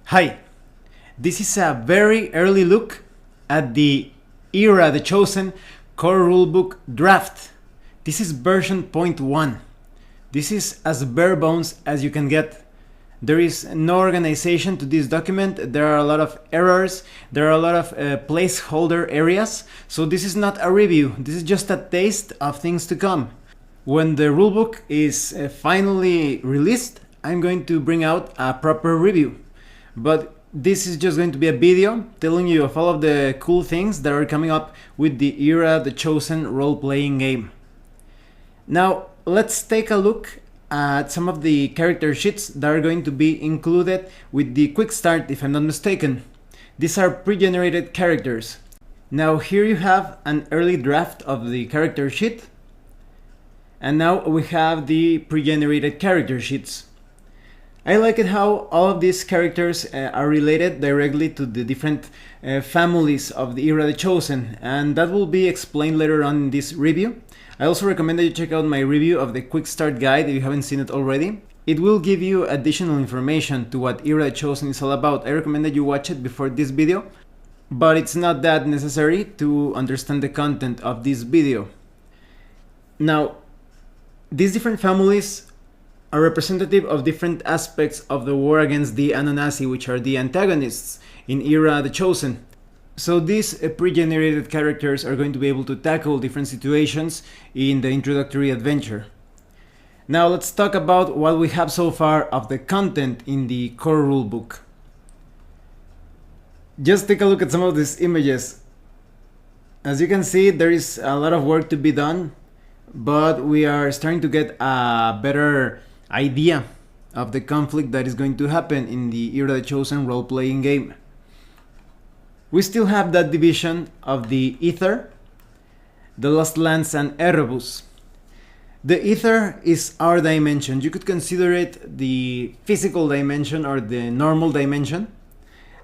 Hi, this is a very early look at the the Chosen Core Rulebook draft. This is version 0.1. This is as bare bones as you can get. There is no organization to this document, there are a lot of errors, there are a lot of placeholder areas, so this is not a review, this is just a taste of things to come. When the rulebook is finally released, I'm going to bring out a proper review. But this is just going to be a video telling you of all of the cool things that are coming up with the the Chosen role-playing game. Now, let's take a look at some of the character sheets that are going to be included with the Quickstart, if I'm not mistaken. These are pre-generated characters. Now here you have an early draft of the character sheet, and now we have the pre-generated character sheets. I like it how all of these characters are related directly to the different families of the the Chosen, and that will be explained later on in this review. I also recommend that you check out my review of the Quick Start guide if you haven't seen it already. It will give you additional information to what the Chosen is all about. I recommend that you watch it before this video, but it's not that necessary to understand the content of this video. Now, these different families are representative of different aspects of the war against the Anunnaki, which are the antagonists in the Chosen. So these pre-generated characters are going to be able to tackle different situations in the introductory adventure. Now let's talk about what we have so far of the content in the core rulebook. Just take a look at some of these images. As you can see, there is a lot of work to be done, but we are starting to get a better idea of the conflict that is going to happen in the the Chosen role-playing game. We still have that division of the Ether, the Lost Lands, and Erebus. The Ether is our dimension. You could consider it the physical dimension or the normal dimension.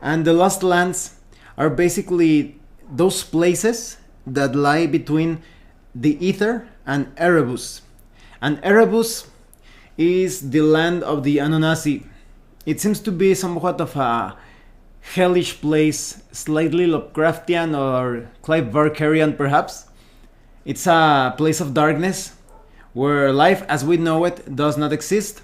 And the Lost Lands are basically those places that lie between the Ether and Erebus. And Erebus is the land of the Anunnaki. It seems to be somewhat of a hellish place, slightly Lovecraftian or Clive Barkerian perhaps. It's a place of darkness where life as we know it does not exist.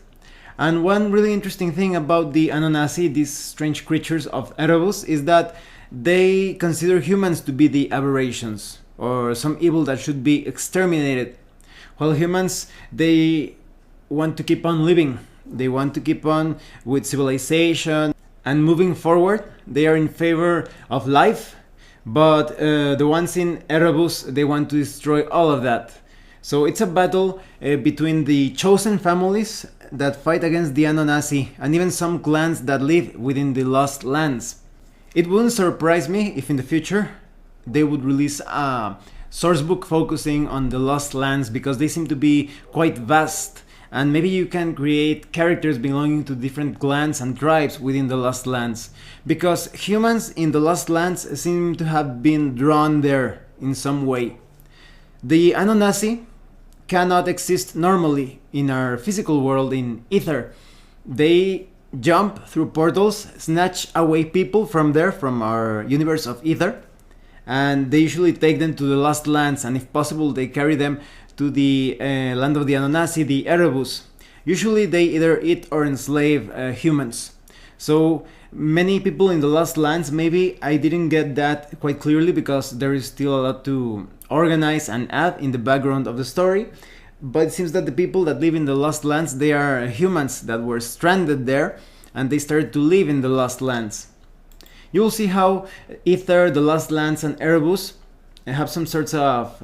And one really interesting thing about the Anunnaki, these strange creatures of Erebus, is that they consider humans to be the aberrations or some evil that should be exterminated, while humans, they want to keep on living. They want to keep on with civilization and moving forward. They are in favor of life, but the ones in Erebus, they want to destroy all of that. So it's a battle between the chosen families that fight against the Anunnaki and even some clans that live within the Lost Lands. It wouldn't surprise me if in the future they would release a source book focusing on the Lost Lands, because they seem to be quite vast, and maybe you can create characters belonging to different clans and tribes within the Lost Lands, because humans in the Lost Lands seem to have been drawn there in some way. The Anunnaki cannot exist normally in our physical world in Ether. They jump through portals, snatch away people from there, from our universe of Ether, and they usually take them to the Lost Lands, and if possible they carry them to the land of the Anunnaki, the Erebus. Usually they either eat or enslave humans. So many people in the Lost Lands, maybe I didn't get that quite clearly because there is still a lot to organize and add in the background of the story, but it seems that the people that live in the Lost Lands, they are humans that were stranded there and they started to live in the Lost Lands. You will see how Ether, the Lost Lands, and Erebus have some sorts of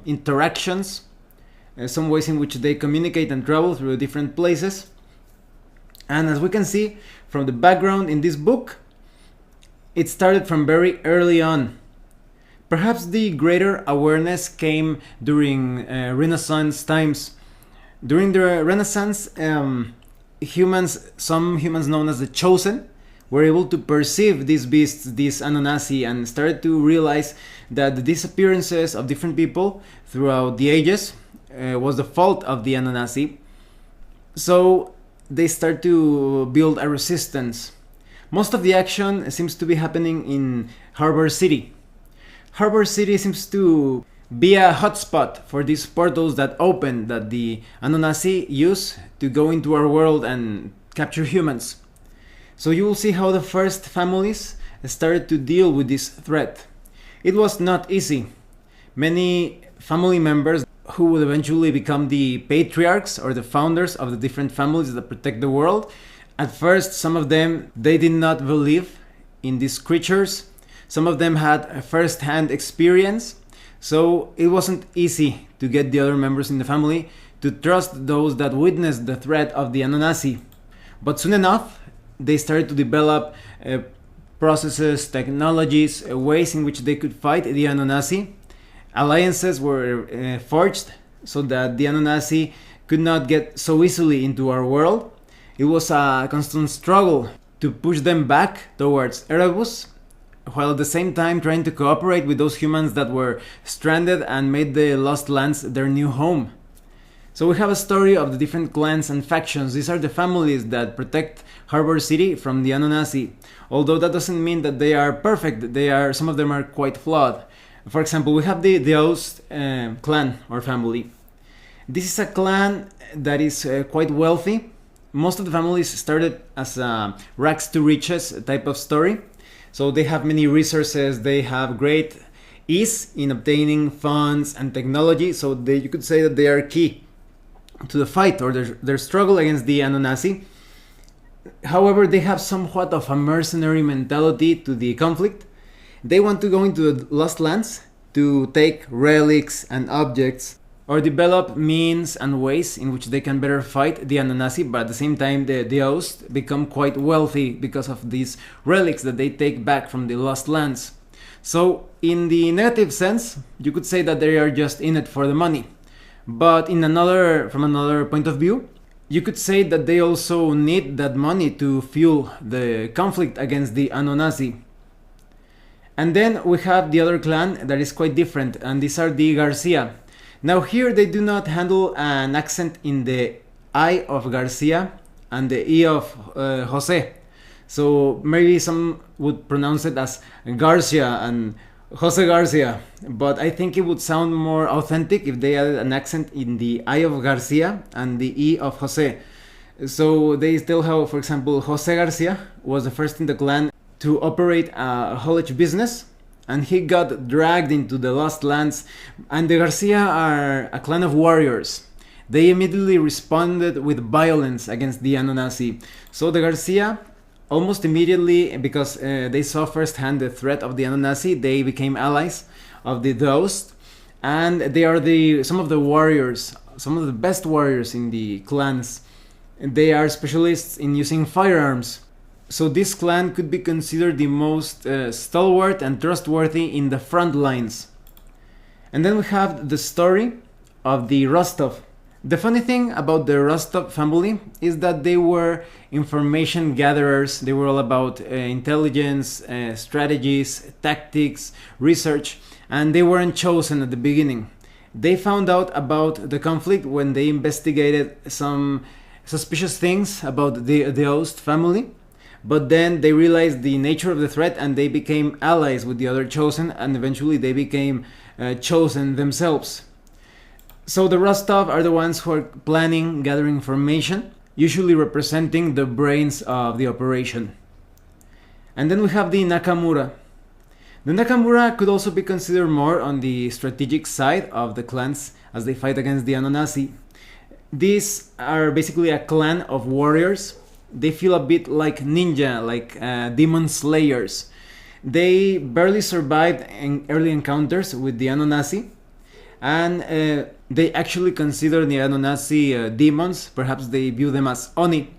interactions, some ways in which they communicate and travel through different places. And as we can see from the background in this book, it started from very early on. Perhaps the greater awareness came during Renaissance times. During the Renaissance, some humans known as the Chosen were able to perceive these beasts, these Anunnaki, and started to realize that the disappearances of different people throughout the ages was the fault of the Anunnaki. So they start to build a resistance. Most of the action seems to be happening in Harbor City. Harbor City seems to be a hotspot for these portals that open, that the Anunnaki use to go into our world and capture humans. So you will see how the first families started to deal with this threat. It was not easy. Many family members who would eventually become the patriarchs or the founders of the different families that protect the world, at first some of them, they did not believe in these creatures. Some of them had a first-hand experience, so it wasn't easy to get the other members in the family to trust those that witnessed the threat of the Anunnaki. But soon enough, they started to develop processes, technologies, ways in which they could fight the Anunnaki. Alliances were forged so that the Anunnaki could not get so easily into our world. It was a constant struggle to push them back towards Erebus, while at the same time trying to cooperate with those humans that were stranded and made the Lost Lands their new home. So we have a story of the different clans and factions. These are the families that protect Harbor City from the Anunnaki. Although that doesn't mean that they are perfect. Some of them are quite flawed. For example, we have the Ost clan or family. This is a clan that is quite wealthy. Most of the families started as a rags to riches type of story. So they have many resources, they have great ease in obtaining funds and technology. So you could say that they are key to the fight or their struggle against the Anunnaki. However, they have somewhat of a mercenary mentality to the conflict. They want to go into the Lost Lands to take relics and objects or develop means and ways in which they can better fight the Anunnaki, but at the same time the Ost become quite wealthy because of these relics that they take back from the Lost Lands. So in the negative sense, you could say that they are just in it for the money. But from another point of view, you could say that they also need that money to fuel the conflict against the Anunnaki. And then we have the other clan that is quite different, and these are the Garcia. Now here they do not handle an accent in the I of Garcia and the E of Jose. So maybe some would pronounce it as Garcia and Jose Garcia, but I think it would sound more authentic if they added an accent in the I of Garcia and the E of Jose. So they still have, for example, Jose Garcia was the first in the clan to operate a haulage business, and he got dragged into the Lost Lands. And the Garcia are a clan of warriors. They immediately responded with violence against the Anunnaki. So the Garcia, almost immediately, because they saw firsthand the threat of the Anunnaki, they became allies of the Ost, and they are some of the warriors, some of the best warriors in the clans. They are specialists in using firearms. So this clan could be considered the most stalwart and trustworthy in the front lines. And then we have the story of the Rostov. The funny thing about the Rostov family is that they were information gatherers. They were all about intelligence, strategies, tactics, research, and they weren't chosen at the beginning. They found out about the conflict when they investigated some suspicious things about the Ost family. But then they realized the nature of the threat and they became allies with the other Chosen, and eventually they became Chosen themselves. So the Rostov are the ones who are planning, gathering information, usually representing the brains of the operation. And then we have the Nakamura. The Nakamura could also be considered more on the strategic side of the clans as they fight against the Anunnaki. These are basically a clan of warriors. They feel a bit like ninja, like demon slayers. They barely survived in early encounters with the Anunnaki, and they actually consider the Anunnaki demons. Perhaps they view them as Oni.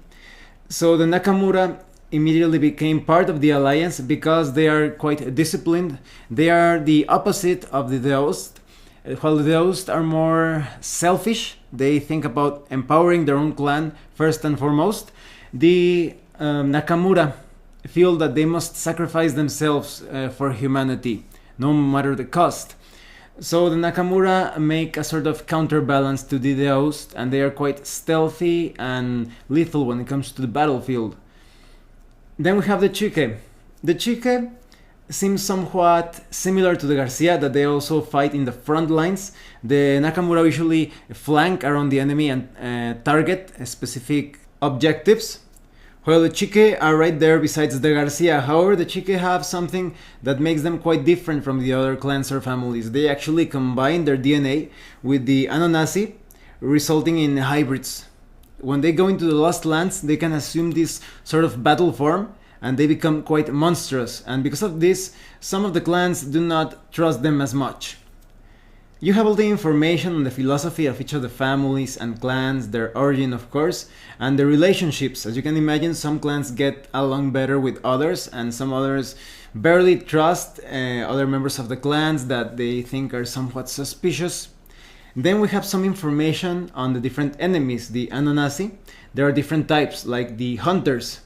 So the Nakamura immediately became part of the alliance because they are quite disciplined. They are the opposite of the Ost. While the Ost are more selfish, they think about empowering their own clan first and foremost. The Nakamura feel that they must sacrifice themselves for humanity, no matter the cost. So the Nakamura make a sort of counterbalance to the Ost, and they are quite stealthy and lethal when it comes to the battlefield. Then we have the Chique. The Chique seems somewhat similar to the Garcia, that they also fight in the front lines. The Nakamura usually flank around the enemy and target specific objectives, while the Chique are right there besides the Garcia. However, the Chique have something that makes them quite different from the other clans or families. They actually combine their DNA with the Ananasi, resulting in hybrids. When they go into the Lost Lands, they can assume this sort of battle form, and they become quite monstrous, and because of this, some of the clans do not trust them as much. You have all the information on the philosophy of each of the families and clans, their origin of course, and the relationships. As you can imagine, some clans get along better with others, and some others barely trust other members of the clans that they think are somewhat suspicious. Then we have some information on the different enemies, the Ananasi. There are different types, like the Hunters.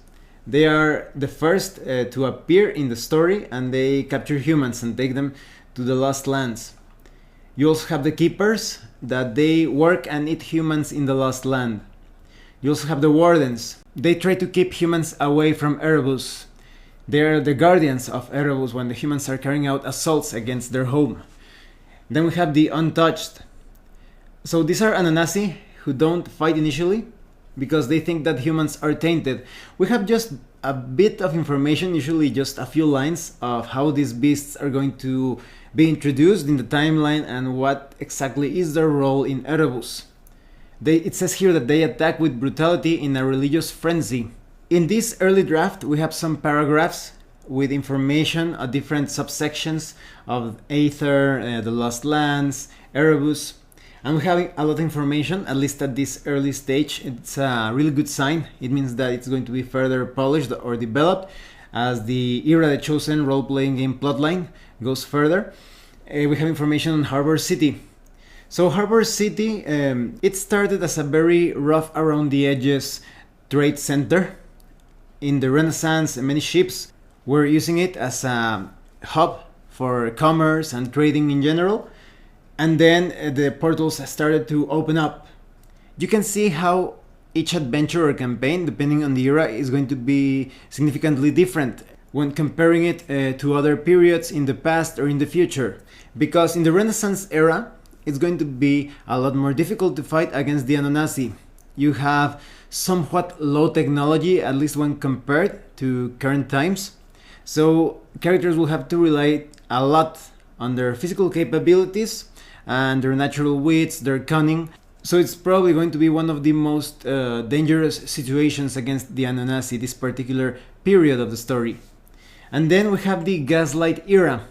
They are the first to appear in the story, and they capture humans and take them to the Lost Lands. You also have the Keepers, that they work and eat humans in the Lost Land. You also have the Wardens. They try to keep humans away from Erebus. They are the guardians of Erebus when the humans are carrying out assaults against their home. Then we have the Untouched. So these are Ananasi who don't fight initially, because they think that humans are tainted. We have just a bit of information, usually just a few lines, of how these beasts are going to be introduced in the timeline and what exactly is their role in Erebus. It says here that they attack with brutality in a religious frenzy. In this early draft, we have some paragraphs with information on different subsections of Aether, the Lost Lands, Erebus. And we have a lot of information, at least at this early stage. It's a really good sign. It means that it's going to be further polished or developed as the Era the Chosen role-playing game plotline goes further. We have information on Harbor City. So Harbor City, it started as a very rough around the edges trade center. In the Renaissance, many ships were using it as a hub for commerce and trading in general. And then the portals started to open up. You can see how each adventure or campaign, depending on the era, is going to be significantly different when comparing it to other periods in the past or in the future. Because in the Renaissance era, it's going to be a lot more difficult to fight against the Ananasi. You have somewhat low technology, at least when compared to current times. So characters will have to rely a lot on their physical capabilities and their natural wits, their cunning. So it's probably going to be one of the most dangerous situations against the Ananasi, this particular period of the story. And then we have the Gaslight era.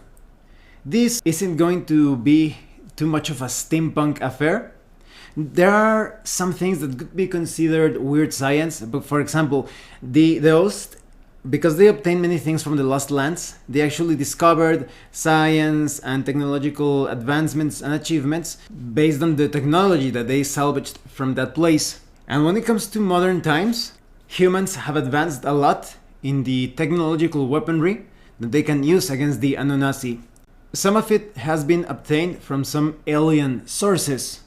This isn't going to be too much of a steampunk affair. There are some things that could be considered weird science, but for example, the Ost, because they obtained many things from the Lost Lands, they actually discovered science and technological advancements and achievements based on the technology that they salvaged from that place. And when it comes to modern times, humans have advanced a lot in the technological weaponry that they can use against the Ananasi. Some of it has been obtained from some alien sources.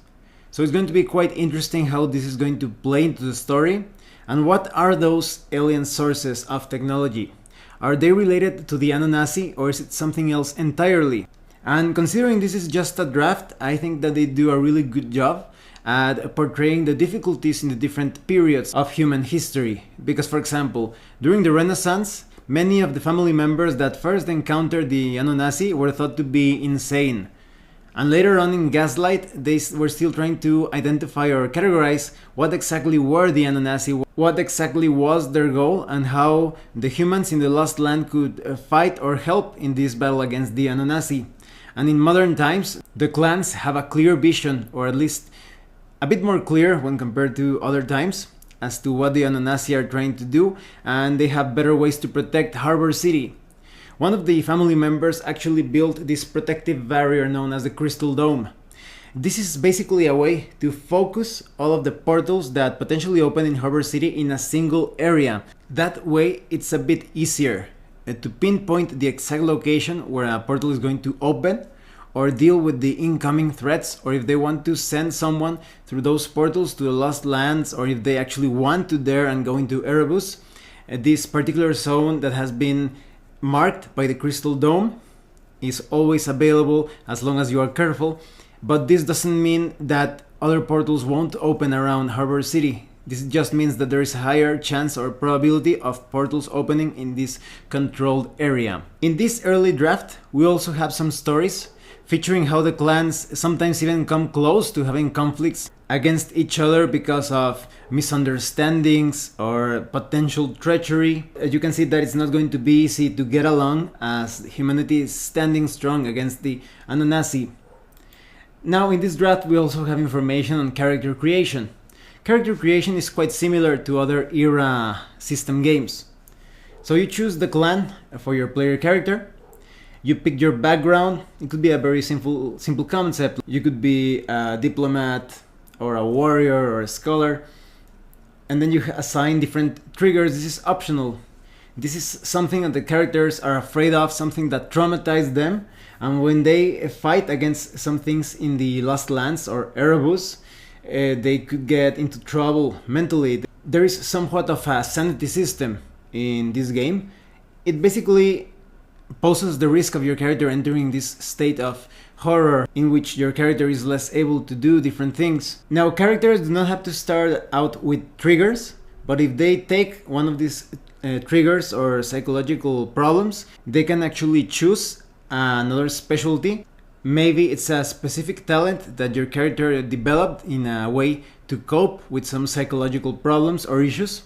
So it's going to be quite interesting how this is going to play into the story. And what are those alien sources of technology? Are they related to the Ananasi, or is it something else entirely? And considering this is just a draft, I think that they do a really good job at portraying the difficulties in the different periods of human history. Because for example, during the Renaissance, many of the family members that first encountered the Ananasi were thought to be insane. And later on in Gaslight, they were still trying to identify or categorize what exactly were the Ananasi, what exactly was their goal, and how the humans in the Lost Land could fight or help in this battle against the Ananasi. And in modern times, the clans have a clear vision, or at least a bit more clear when compared to other times, as to what the Ananasi are trying to do, and they have better ways to protect Harbor City. One of the family members actually built this protective barrier known as the Crystal Dome. This is basically a way to focus all of the portals that potentially open in Harbor City in a single area. That way it's a bit easier to pinpoint the exact location where a portal is going to open, or deal with the incoming threats, or if they want to send someone through those portals to the Lost Lands, or if they actually want to dare and go into Erebus. this particular zone that has been marked by the crystal dome is always available as long as you are careful, but this doesn't mean that other portals won't open around Harbor City. This just means that there is a higher chance or probability of portals opening in this controlled area. In this early draft, we also have some stories featuring how the clans sometimes even come close to having conflicts against each other because of misunderstandings or potential treachery. As you can see that it's not going to be easy to get along as humanity is standing strong against the Anunnaki. Now in this draft we also have information on character creation. Character creation is quite similar to other era system games. So you choose the clan for your player character. You pick your background. It could be a very simple concept. You could be a diplomat or a warrior or a scholar. And then you assign different triggers. This is optional. This is something that the characters are afraid of, something that traumatized them. And when they fight against some things in the Lost Lands or Erebus, they could get into trouble mentally. There is somewhat of a sanity system in this game. It basically poses the risk of your character entering this state of horror in which your character is less able to do different things. Now, characters do not have to start out with triggers, but if they take one of these triggers or psychological problems, they can actually choose another specialty. Maybe it's a specific talent that your character developed in a way to cope with some psychological problems or issues.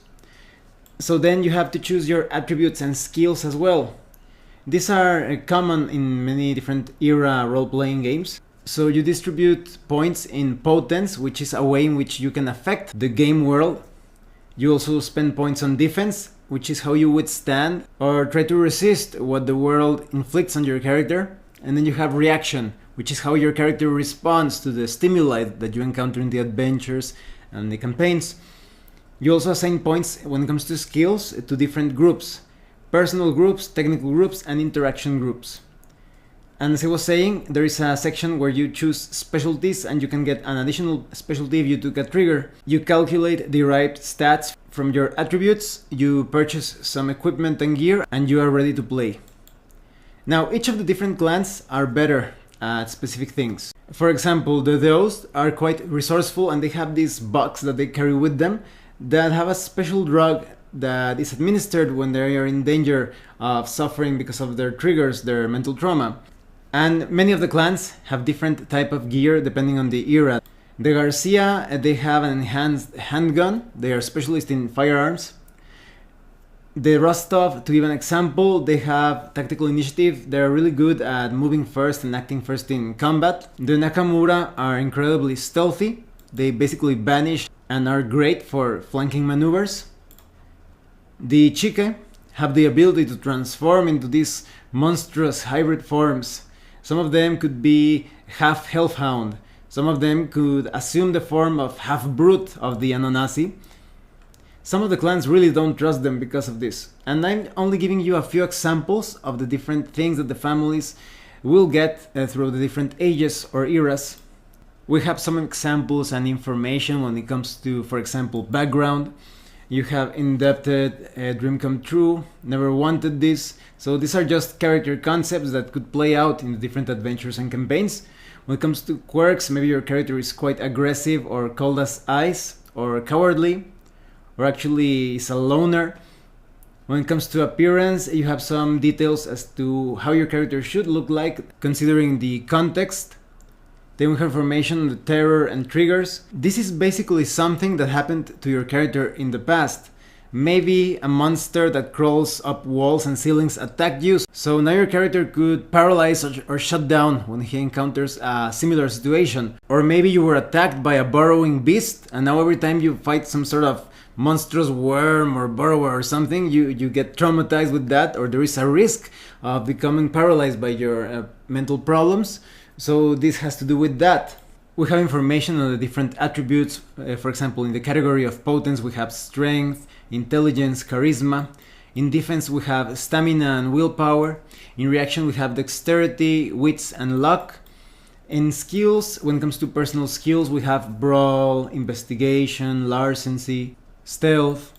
So then you have to choose your attributes and skills as well. These are common in many different era role-playing games. So you distribute points in potence, which is a way in which you can affect the game world. You also spend points on defense, which is how you withstand or try to resist what the world inflicts on your character. And then you have reaction, which is how your character responds to the stimuli that you encounter in the adventures and the campaigns. You also assign points when it comes to skills to different groups. Personal groups, technical groups, and interaction groups. And as I was saying, there is a section where you choose specialties and you can get an additional specialty if you took a trigger. You calculate derived stats from your attributes, you purchase some equipment and gear, and you are ready to play. Now, each of the different clans are better at specific things. For example, the Deos are quite resourceful and they have this box that they carry with them that have a special drug that is administered when they are in danger of suffering because of their triggers, their mental trauma. And many of the clans have different type of gear depending on the era. The Garcia, they have an enhanced handgun. They are specialists in firearms. The Rostov, to give an example, they have tactical initiative. They're really good at moving first and acting first in combat. The Nakamura are incredibly stealthy. They basically vanish and are great for flanking maneuvers. The Chique have the ability to transform into these monstrous hybrid forms. Some of them could be half Hellhound. Some of them could assume the form of half brute of the Anunnaki. Some of the clans really don't trust them because of this. And I'm only giving you a few examples of the different things that the families will get through the different ages or eras. We have some examples and information when it comes to, for example, background. You have Indebted, Dream Come True, Never Wanted This. So these are just character concepts that could play out in the different adventures and campaigns. When it comes to quirks, maybe your character is quite aggressive or cold as ice or cowardly, or actually is a loner. When it comes to appearance, you have some details as to how your character should look like considering the context. Then we have information on the terror and triggers. This is basically something that happened to your character in the past. Maybe a monster that crawls up walls and ceilings attacked you, so now your character could paralyze or shut down when he encounters a similar situation. Or maybe you were attacked by a burrowing beast, and now every time you fight some sort of monstrous worm or burrower or something, you get traumatized with that, or there is a risk of becoming paralyzed by your mental problems. So this has to do with that. We have information on the different attributes. For example, in the category of potence, we have strength, intelligence, charisma. In defense, we have stamina and willpower. In reaction, we have dexterity, wits, and luck. In skills, when it comes to personal skills, we have brawl, investigation, larceny, stealth.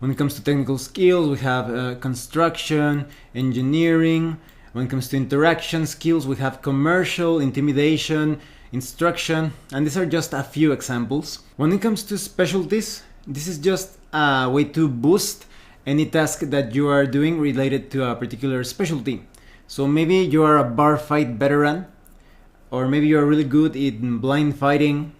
When it comes to technical skills, we have construction, engineering. When it comes to interaction skills, we have commercial, intimidation, instruction, and these are just a few examples. When it comes to specialties, this is just a way to boost any task that you are doing related to a particular specialty. So maybe you are a bar fight veteran, or maybe you are really good in blind fighting,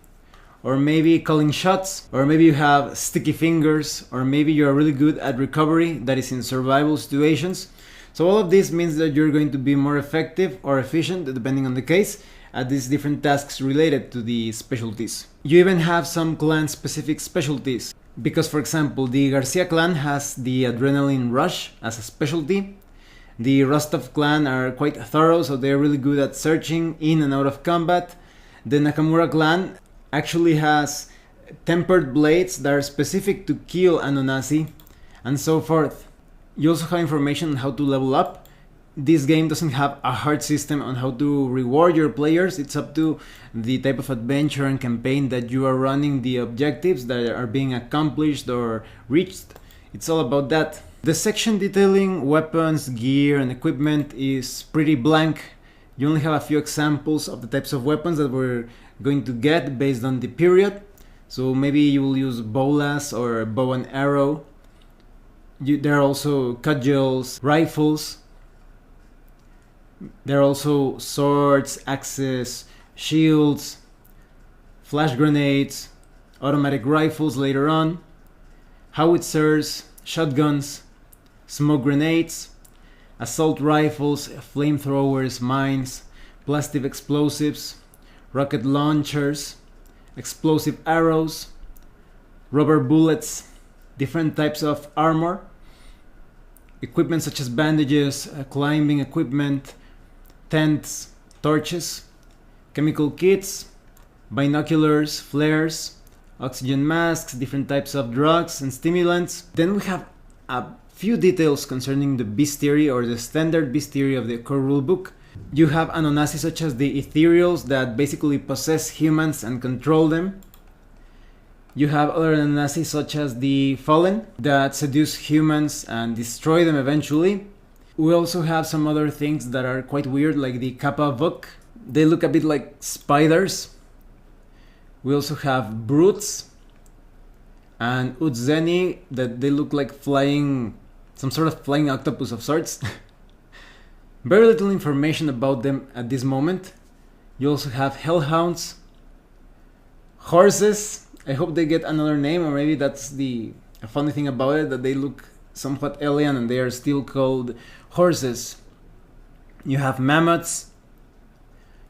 or maybe calling shots, or maybe you have sticky fingers, or maybe you are really good at recovery, that is in survival situations. So all of this means that you're going to be more effective or efficient, depending on the case, at these different tasks related to the specialties. You even have some clan-specific specialties, because for example, the Garcia clan has the Adrenaline Rush as a specialty. The Rostov clan are quite thorough, so they're really good at searching in and out of combat. The Nakamura clan actually has tempered blades that are specific to kill an Onasi, and so forth. You also have information on how to level up. This game doesn't have a hard system on how to reward your players. It's up to the type of adventure and campaign that you are running, the objectives that are being accomplished or reached. It's all about that. The section detailing weapons, gear, and equipment is pretty blank. You only have a few examples of the types of weapons that we're going to get based on the period. So maybe you will use bolas or bow and arrow. There are also cudgels, rifles. There are also swords, axes, shields, flash grenades, automatic rifles later on, howitzers, shotguns, smoke grenades, assault rifles, flamethrowers, mines, plastic explosives, rocket launchers, explosive arrows, rubber bullets, different types of armor, equipment such as bandages, climbing equipment, tents, torches, chemical kits, binoculars, flares, oxygen masks, different types of drugs and stimulants. Then we have a few details concerning the bestiary or the standard bestiary of the core rulebook. You have Anonasi such as the ethereals that basically possess humans and control them. You have other Anonasi such as the fallen that seduce humans and destroy them eventually. We also have some other things that are quite weird, like the Kappa Vuk. They look a bit like spiders. We also have brutes and Utzeni that they look like flying, some sort of flying octopus of sorts. Very little information about them at this moment. You also have hellhounds, horses. I hope they get another name, or maybe that's the funny thing about it, that they look somewhat alien and they are still called horses. You have mammoths.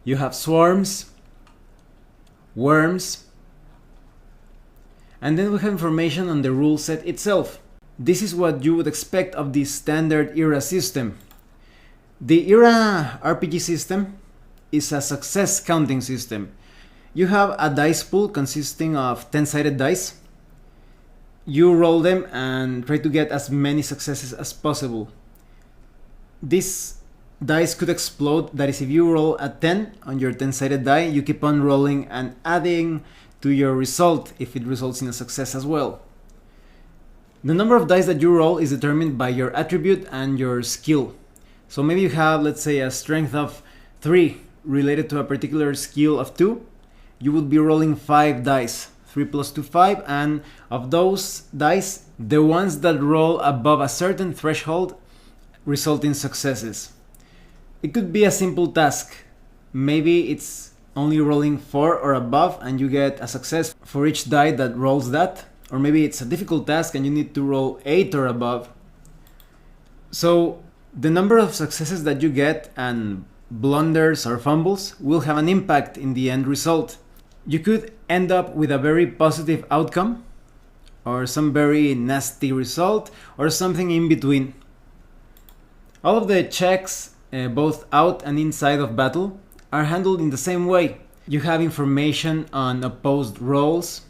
You have swarms, worms, and then we have information on the rule set itself. This is what you would expect of the standard era system. The era RPG system is a success counting system. You have a dice pool consisting of 10-sided dice. You roll them and try to get as many successes as possible. This dice could explode, that is, if you roll a 10 on your 10-sided die, you keep on rolling and adding to your result if it results in a success as well. The number of dice that you roll is determined by your attribute and your skill. So maybe you have, let's say, a strength of 3 related to a particular skill of 2. You would be rolling 5 dice, 3 plus 2, 5, and of those dice, the ones that roll above a certain threshold result in successes. It could be a simple task. Maybe it's only rolling 4 or above and you get a success for each die that rolls that. Or maybe it's a difficult task and you need to roll 8 or above. So the number of successes that you get and blunders or fumbles will have an impact in the end result. You could end up with a very positive outcome, or some very nasty result, or something in between. All of the checks, both out and inside of battle, are handled in the same way. You have information on opposed rolls,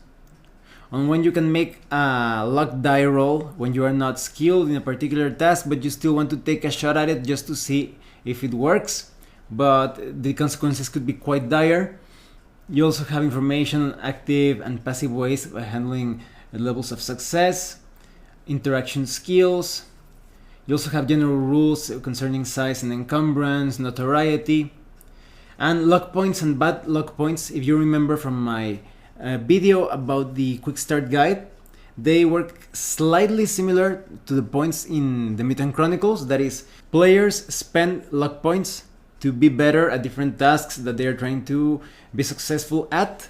on when you can make a luck die roll when you are not skilled in a particular task but you still want to take a shot at it just to see if it works, but the consequences could be quite dire. You also have information on active and passive ways of handling levels of success, interaction skills. You also have general rules concerning size and encumbrance, notoriety, and luck points and bad luck points. If you remember from my video about the Quickstart guide, they work slightly similar to the points in the Mutant Chronicles. That is, players spend luck points to be better at different tasks that they are trying to be successful at,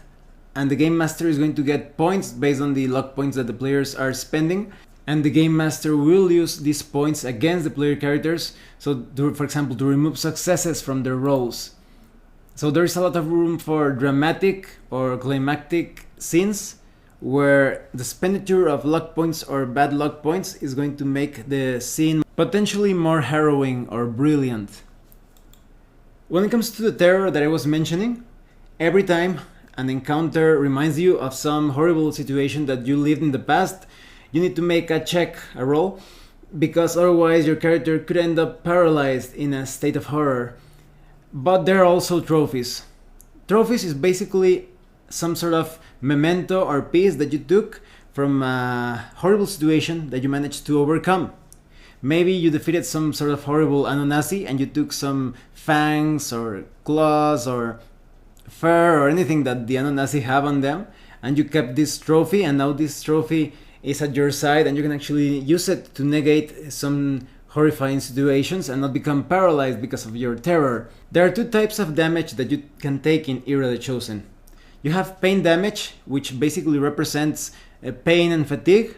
and the game master is going to get points based on the luck points that the players are spending, and the game master will use these points against the player characters, so for example, to remove successes from their rolls. So there is a lot of room for dramatic or climactic scenes where the expenditure of luck points or bad luck points is going to make the scene potentially more harrowing or brilliant. When it comes to the terror that I was mentioning, every time an encounter reminds you of some horrible situation that you lived in the past, you need to make a roll, because otherwise your character could end up paralyzed in a state of horror. But there are also trophies. Trophies is basically some sort of memento or piece that you took from a horrible situation that you managed to overcome. Maybe you defeated some sort of horrible Anunnaki and you took some fangs or claws or fur or anything that the Anunnaki have on them, and you kept this trophy, and now this trophy is at your side and you can actually use it to negate some horrifying situations and not become paralyzed because of your terror. There are two types of damage that you can take in Era the Chosen. You have pain damage, which basically represents pain and fatigue,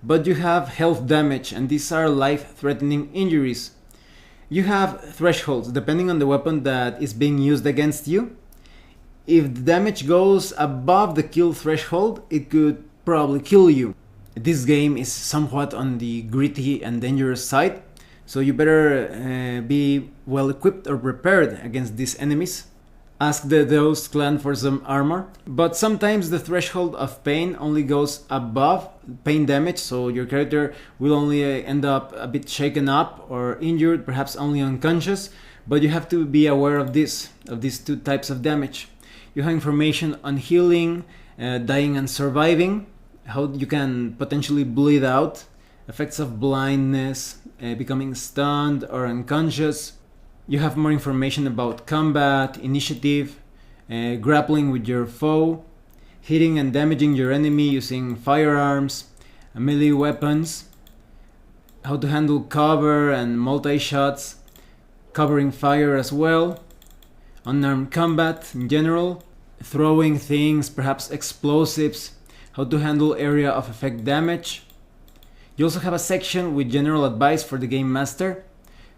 but you have health damage, and these are life-threatening injuries. You have thresholds depending on the weapon that is being used against you. If the damage goes above the kill threshold, it could probably kill you. This game is somewhat on the gritty and dangerous side, so you better be well equipped or prepared against these enemies. Ask the Deus clan for some armor, but sometimes the threshold of pain only goes above pain damage, so your character will only end up a bit shaken up or injured, perhaps only unconscious, but you have to be aware of these two types of damage. You have information on healing, dying and surviving, how you can potentially bleed out, effects of blindness, becoming stunned or unconscious. You have more information about combat, initiative, grappling with your foe, hitting and damaging your enemy using firearms, melee weapons, how to handle cover and multi-shots, covering fire as well, unarmed combat in general, throwing things, perhaps explosives, how to handle area of effect damage. You also have a section with general advice for the game master,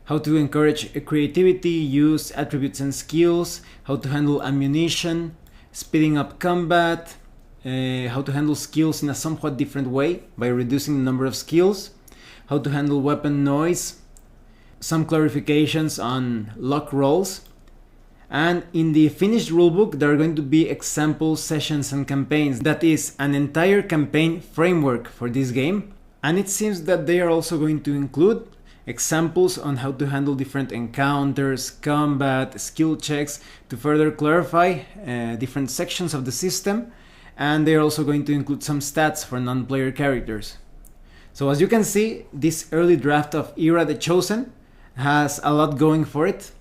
how to encourage creativity, use attributes and skills, how to handle ammunition, speeding up combat, how to handle skills in a somewhat different way by reducing the number of skills, how to handle weapon noise, some clarifications on luck rolls. And in the finished rulebook, there are going to be example sessions and campaigns. That is an entire campaign framework for this game. And it seems that they are also going to include examples on how to handle different encounters, combat, skill checks to further clarify different sections of the system. And they are also going to include some stats for non-player characters. So as you can see, this early draft of Era the Chosen has a lot going for it.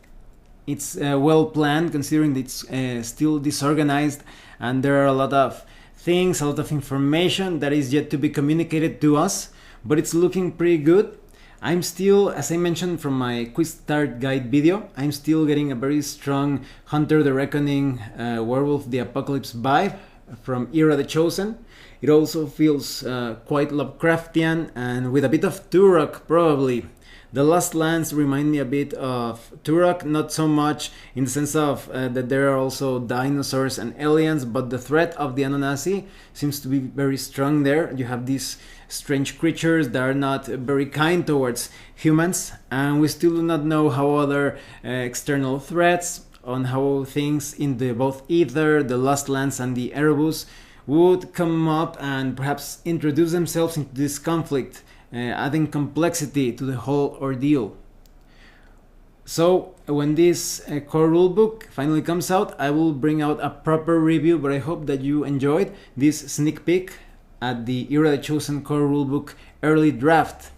It's well planned, considering it's still disorganized and there are a lot of things, a lot of information that is yet to be communicated to us, but it's looking pretty good. I'm still, as I mentioned from my Quickstart guide video, I'm still getting a very strong Hunter the Reckoning, Werewolf the Apocalypse vibe from Era the Chosen. It also feels quite Lovecraftian and with a bit of Turok probably. The Lost Lands remind me a bit of Turok, not so much in the sense of that there are also dinosaurs and aliens, but the threat of the Anunnaki seems to be very strong there. You have these strange creatures that are not very kind towards humans, and we still do not know how other external threats, on how things in the both Ether, the Lost Lands and the Erebus would come up and perhaps introduce themselves into this conflict, adding complexity to the whole ordeal. So when this core rulebook finally comes out, I will bring out a proper review, but I hope that you enjoyed this sneak peek at the Era the Chosen Core Rulebook early draft.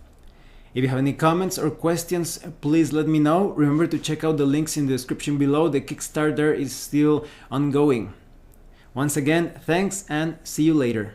If you have any comments or questions, please let me know. Remember to check out the links in the description below. The Kickstarter is still ongoing. Once again, thanks and see you later.